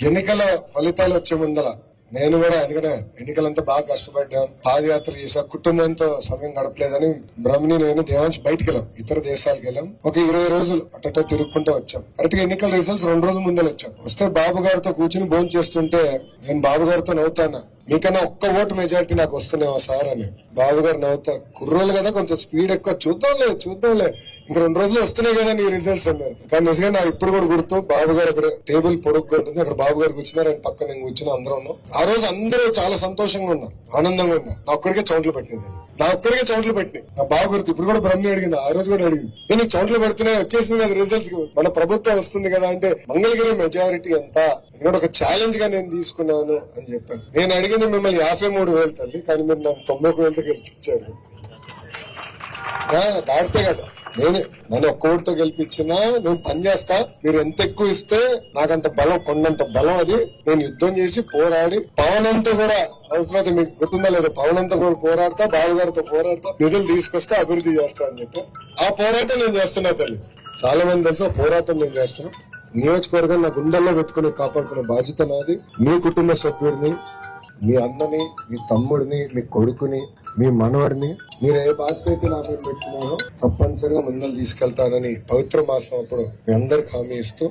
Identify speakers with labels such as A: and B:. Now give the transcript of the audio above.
A: ఎన్నికల ఫలితాలు వచ్చే ముందల నేను కూడా ఎందుకంటే ఎన్నికలంతా బాగా కష్టపడ్డాం, పాదయాత్ర చేసా, కుటుంబంతో సమయం గడపలేదని బ్రహ్మని నేను దేవాంశ్ బయటికి వెళ్ళాం, ఇతర దేశాలకు వెళ్ళాం. ఒక 20 రోజులు అట్ట తిరుగుకుంటూ వచ్చాం. కరెక్ట్ గా ఎన్నికల రిజల్ట్స్ 2 రోజుల ముందే వచ్చాం. వస్తే బాబు గారితో కూర్చుని భోజనం చేస్తుంటే నేను బాబు గారితో నవ్వుతాను, మీకన్నా ఒక్క ఓటు మెజారిటీ నాకు వస్తున్నావా సార్ అని. బాబు గారు నవ్వుతా, కుర్రోలు కదా కొంచెం స్పీడ్ ఎక్కువ, చూద్దాంలే ఇంక 2 రోజులు వస్తున్నాయి కదా నీ రిజల్ట్స్ అన్నారు. కానీ నిజంగా నాకు ఇప్పుడు కూడా గుర్తు, బాబు గారు అక్కడ టేబుల్ పొడుగ్గా ఉంటుంది, అక్కడ బాబు గారు కూర్చున్నారు, ఆయన పక్కన నేను కూర్చున్నా, అందరూ ఉన్నాం. ఆ రోజు అందరూ చాలా సంతోషంగా ఉన్నారు, ఆనందంగా ఉన్నారు. నా ఒక్కడికే చౌంట్లు పెట్టింది, నా బాగా గుర్తు. ఇప్పుడు కూడా బ్రహ్మి అడిగింది, ఆ రోజు కూడా అడిగింది, నేను చౌంట్లు పెడుతున్నాయి, వచ్చేసింది కదా రిజల్ట్స్, మన ప్రభుత్వం వస్తుంది కదా అంటే మంగళగిరి మెజారిటీ ఎంత ఇక్కడ ఒక ఛాలెంజ్ గా నేను తీసుకున్నాను అని చెప్పాను. నేను అడిగింది మిమ్మల్ని 53,000 తల్లి, కానీ మీరు నాకు 91,000తో గెలిపించారు. దాడితే కదా నన్ను ఒక్క ఓటుతో గెలిపించినా నేను పని చేస్తా, మీరు ఎంత ఎక్కువ ఇస్తే నాకంత బలం, కొండంత బలం. అది నేను యుద్ధం చేసి పోరాడి పవన్ అంతా కూడా అవసరం మీకు గుర్తుందా లేదు, పవన్ అంతా కూడా పోరాడతా, బాబు గారితో పోరాడతా, నిధులు తీసుకొస్తా, అభివృద్ధి చేస్తా అని చెప్పి ఆ పోరాటం నేను చేస్తున్నా తల్లి. చాలా మంది తెలుసు ఆ పోరాటం నేను చేస్తున్నా. నియోజకవర్గం నా గుండెల్లో పెట్టుకుని కాపాడుకునే బాధ్యత నాది. మీ కుటుంబ సభ్యుడిని, మీ అన్నని, మీ తమ్ముడిని, మీ కొడుకుని, మీ మనవడిని మీరు ఏ బాధ్యత అయితే నాకు పెట్టుకున్నారో తప్పనిసరిగా ముందలు తీసుకెళ్తానని పవిత్ర మాసం అప్పుడు మీ అందరికి హామీ ఇస్తూ